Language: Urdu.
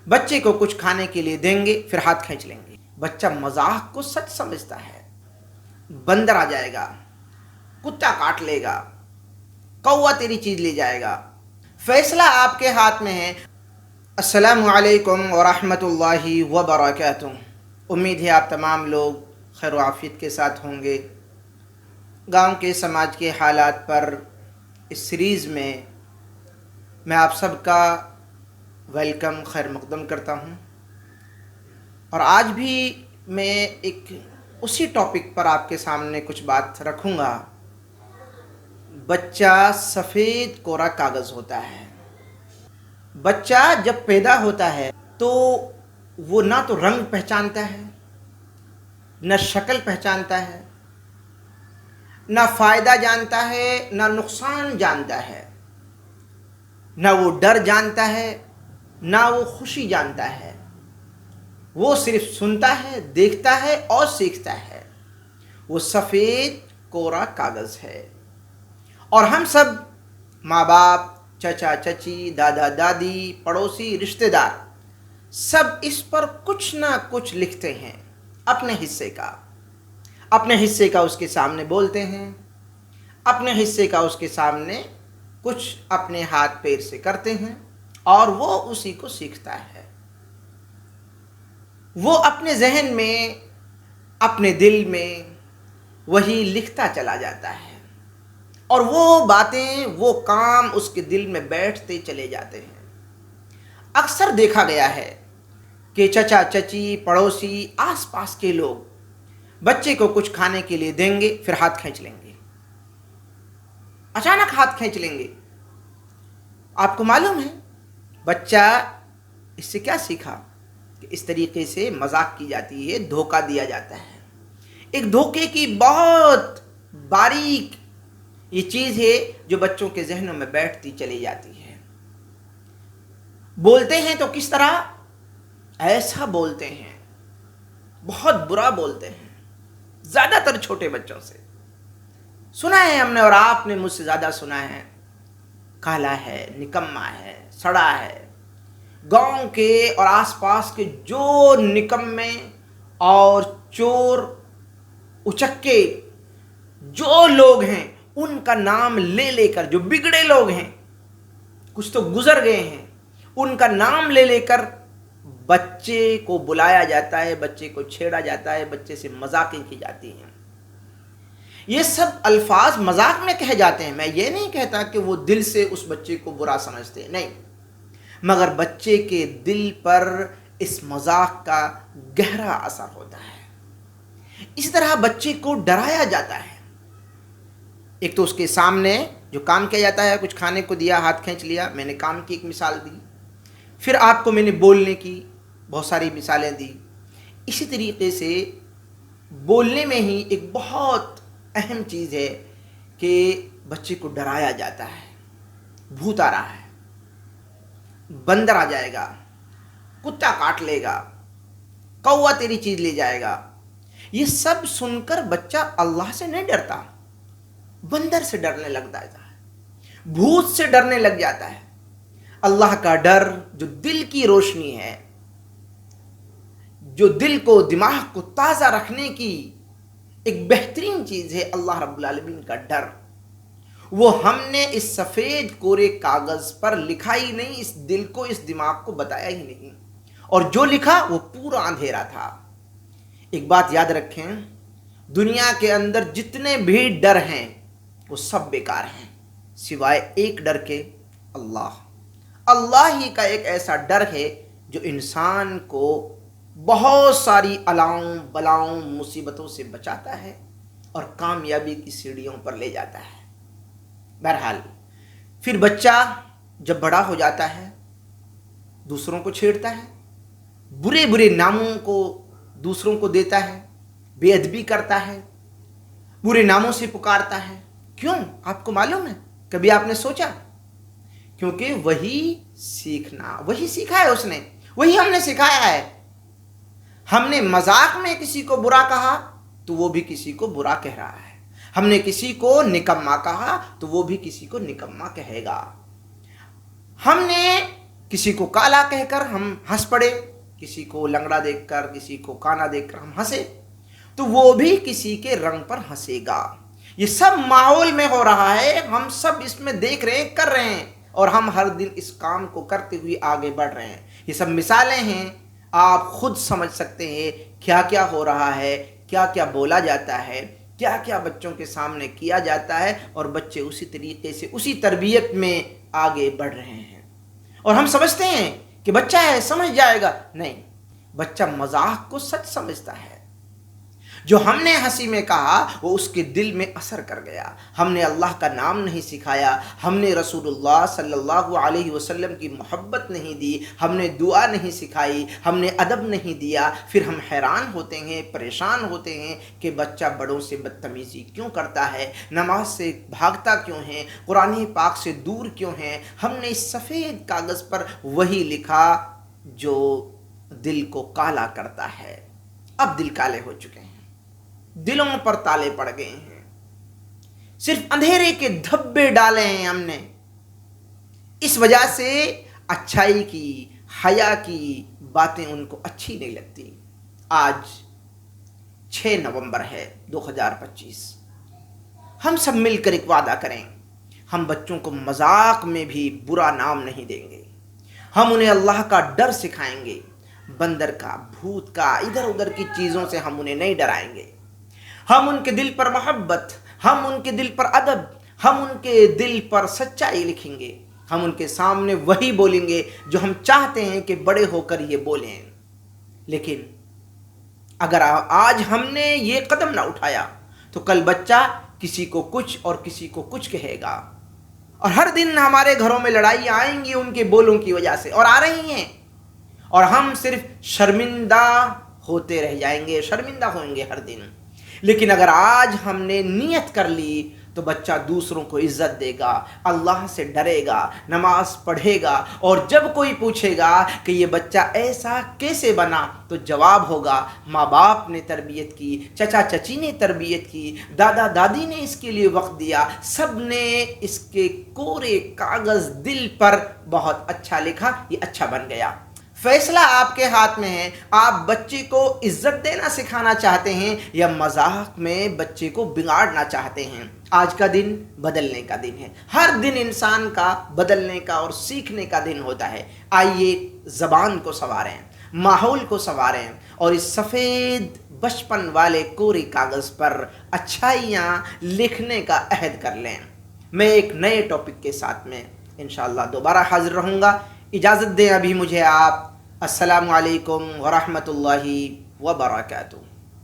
بچے کو کچھ کھانے کے لیے دیں گے، پھر ہاتھ کھینچ لیں گے۔ بچہ مذاق کو سچ سمجھتا ہے۔ بندر آ جائے گا، کتا کاٹ لے گا، کوا تیری چیز لے جائے گا، فیصلہ آپ کے ہاتھ میں ہے۔ السلام علیکم ورحمۃ اللہ وبرکاتہ۔ امید ہے آپ تمام لوگ خیر و عافیت کے ساتھ ہوں گے۔ گاؤں کے سماج کے حالات پر اس سیریز میں آپ سب کا ویلکم خیر مقدم کرتا ہوں، اور آج بھی میں ایک اسی ٹاپک پر آپ کے سامنے کچھ بات رکھوں گا۔ بچہ سفید کوڑا کاغذ ہوتا ہے۔ بچہ جب پیدا ہوتا ہے تو وہ نہ تو رنگ پہچانتا ہے، نہ شکل پہچانتا ہے، نہ فائدہ جانتا ہے، نہ نقصان جانتا ہے، نہ وہ ڈر جانتا ہے، نہ وہ خوشی جانتا ہے۔ وہ صرف سنتا ہے، دیکھتا ہے اور سیکھتا ہے۔ وہ سفید کوڑا کاغذ ہے، اور ہم سب ماں باپ، چچا چچی، دادا دادی، پڑوسی، رشتہ دار سب اس پر کچھ نہ کچھ لکھتے ہیں، اپنے حصے کا اس کے سامنے بولتے ہیں، اپنے حصے کا اس کے سامنے کچھ اپنے ہاتھ پیر سے کرتے ہیں، اور وہ اسی کو سیکھتا ہے۔ وہ اپنے ذہن میں، اپنے دل میں وہی لکھتا چلا جاتا ہے، اور وہ باتیں، وہ کام اس کے دل میں بیٹھتے چلے جاتے ہیں۔ اکثر دیکھا گیا ہے کہ چچا چچی، پڑوسی، آس پاس کے لوگ بچے کو کچھ کھانے کے لیے دیں گے، پھر ہاتھ کھینچ لیں گے، اچانک ہاتھ کھینچ لیں گے۔ آپ کو معلوم ہے بچہ اس سے کیا سیکھا؟ کہ اس طریقے سے مذاق کی جاتی ہے، دھوکہ دیا جاتا ہے۔ ایک دھوکے کی بہت باریک یہ چیز ہے جو بچوں کے ذہنوں میں بیٹھتی چلی جاتی ہے۔ بولتے ہیں تو کس طرح؟ ایسا بولتے ہیں، بہت برا بولتے ہیں، زیادہ تر چھوٹے بچوں سے سنا ہے ہم نے، اور آپ نے مجھ سے زیادہ سنا ہے۔ کالا ہے، نکما ہے، سڑا ہے۔ گاؤں کے اور آس پاس کے جو نکمے اور چور اچکے جو لوگ ہیں، ان کا نام لے لے کر، جو بگڑے لوگ ہیں، کچھ تو گزر گئے ہیں، ان کا نام لے لے کر بچے کو بلایا جاتا ہے، بچے کو چھیڑا جاتا ہے، بچے سے مذاقیں کی جاتی ہیں۔ یہ سب الفاظ مذاق میں کہے جاتے ہیں۔ میں یہ نہیں کہتا کہ وہ دل سے اس بچے کو برا سمجھتے ہیں، نہیں، مگر بچے کے دل پر اس مذاق کا گہرا اثر ہوتا ہے۔ اسی طرح بچے کو ڈرایا جاتا ہے۔ ایک تو اس کے سامنے جو کام کیا جاتا ہے، کچھ کھانے کو دیا، ہاتھ کھینچ لیا، میں نے کام کی ایک مثال دی۔ پھر آپ کو میں نے بولنے کی بہت ساری مثالیں دی۔ اسی طریقے سے بولنے میں ہی ایک بہت اہم چیز ہے کہ بچے کو ڈرایا جاتا ہے۔ بھوت آ رہا ہے، بندر آ جائے گا، کتا کاٹ لے گا، کوا تیری چیز لے جائے گا۔ یہ سب سن کر بچہ اللہ سے نہیں ڈرتا، بندر سے ڈرنے لگ جاتا ہے، بھوت سے ڈرنے لگ جاتا ہے۔ اللہ کا ڈر جو دل کی روشنی ہے، جو دل کو، دماغ کو تازہ رکھنے کی ایک بہترین چیز ہے، اللہ رب العالمین کا ڈر، وہ ہم نے اس سفید کورے کاغذ پر لکھا ہی نہیں، اس دل کو، اس دماغ کو بتایا ہی نہیں، اور جو لکھا وہ پورا اندھیرا تھا۔ ایک بات یاد رکھیں، دنیا کے اندر جتنے بھی ڈر ہیں وہ سب بیکار ہیں، سوائے ایک ڈر کے، اللہ ہی کا ایک ایسا ڈر ہے جو انسان کو بہت ساری الاؤں بلاؤں مصیبتوں سے بچاتا ہے اور کامیابی کی سیڑھیوں پر لے جاتا ہے۔ بہرحال پھر بچہ جب بڑا ہو جاتا ہے، دوسروں کو چھیڑتا ہے، برے برے ناموں کو دوسروں کو دیتا ہے، بے ادبی کرتا ہے، برے ناموں سے پکارتا ہے۔ کیوں؟ آپ کو معلوم ہے؟ کبھی آپ نے سوچا؟ کیونکہ وہی سیکھا ہے، اس نے وہی ہم نے سکھایا ہے۔ ہم نے مذاق میں کسی کو برا کہا تو وہ بھی کسی کو برا کہہ رہا ہے، ہم نے کسی کو نکما کہا تو وہ بھی کسی کو نکما کہے گا۔ ہم نے کسی کو کالا کہہ کر ہم ہنس پڑے، کسی کو لنگڑا دیکھ کر، کسی کو کانا دیکھ کر ہم ہنسے، تو وہ بھی کسی کے رنگ پر ہنسے گا۔ یہ سب ماحول میں ہو رہا ہے، ہم سب اس میں دیکھ رہے ہیں، کر رہے ہیں، اور ہم ہر دن اس کام کو کرتے ہوئے آگے بڑھ رہے ہیں۔ یہ سب مثالیں ہیں، آپ خود سمجھ سکتے ہیں کیا کیا ہو رہا ہے، کیا کیا بولا جاتا ہے، کیا کیا بچوں کے سامنے کیا جاتا ہے، اور بچے اسی طریقے سے اسی تربیت میں آگے بڑھ رہے ہیں۔ اور ہم سمجھتے ہیں کہ بچہ ہے سمجھ جائے گا، نہیں، بچہ مذاق کو سچ سمجھتا ہے۔ جو ہم نے ہنسی میں کہا وہ اس کے دل میں اثر کر گیا۔ ہم نے اللہ کا نام نہیں سکھایا، ہم نے رسول اللہ صلی اللہ علیہ وسلم کی محبت نہیں دی، ہم نے دعا نہیں سکھائی، ہم نے ادب نہیں دیا، پھر ہم حیران ہوتے ہیں، پریشان ہوتے ہیں کہ بچہ بڑوں سے بدتمیزی کیوں کرتا ہے، نماز سے بھاگتا کیوں ہے، قرآن پاک سے دور کیوں ہے۔ ہم نے اس سفید کاغذ پر وہی لکھا جو دل کو کالا کرتا ہے۔ اب دل کالے ہو چکے ہیں، دلوں پر تالے پڑ گئے ہیں، صرف اندھیرے کے دھبے ڈالے ہیں ہم نے۔ اس وجہ سے اچھائی کی، حیا کی باتیں ان کو اچھی نہیں لگتی۔ آج 6 نومبر ہے 2025۔ ہم سب مل کر ایک وعدہ کریں، ہم بچوں کو مذاق میں بھی برا نام نہیں دیں گے، ہم انہیں اللہ کا ڈر سکھائیں گے، بندر کا، بھوت کا، ادھر ادھر کی چیزوں سے ہم انہیں نہیں ڈرائیں گے۔ ہم ان کے دل پر محبت، ہم ان کے دل پر ادب، ہم ان کے دل پر سچائی لکھیں گے۔ ہم ان کے سامنے وہی بولیں گے جو ہم چاہتے ہیں کہ بڑے ہو کر یہ بولیں۔ لیکن اگر آج ہم نے یہ قدم نہ اٹھایا تو کل بچہ کسی کو کچھ اور کسی کو کچھ کہے گا، اور ہر دن ہمارے گھروں میں لڑائیاں آئیں گی ان کے بولوں کی وجہ سے، اور آ رہی ہیں، اور ہم صرف شرمندہ ہوتے رہ جائیں گے، شرمندہ ہوئیں گے ہر دن۔ لیکن اگر آج ہم نے نیت کر لی تو بچہ دوسروں کو عزت دے گا، اللہ سے ڈرے گا، نماز پڑھے گا، اور جب کوئی پوچھے گا کہ یہ بچہ ایسا کیسے بنا تو جواب ہوگا ماں باپ نے تربیت کی، چچا چچی نے تربیت کی، دادا دادی نے اس کے لیے وقت دیا، سب نے اس کے کورے کاغذ دل پر بہت اچھا لکھا، یہ اچھا بن گیا۔ فیصلہ آپ کے ہاتھ میں ہے، آپ بچے کو عزت دینا سکھانا چاہتے ہیں یا مذاق میں بچے کو بگاڑنا چاہتے ہیں۔ آج کا دن بدلنے کا دن ہے، ہر دن انسان کا بدلنے کا اور سیکھنے کا دن ہوتا ہے۔ آئیے زبان کو سنواریں، ماحول کو سنواریں، اور اس سفید بچپن والے کوری کاغذ پر اچھائیاں لکھنے کا عہد کر لیں۔ میں ایک نئے ٹاپک کے ساتھ میں انشاءاللہ دوبارہ حاضر رہوں گا۔ اجازت دیں ابھی مجھے آپ۔ السلام علیکم ورحمۃ اللہ وبرکاتہ۔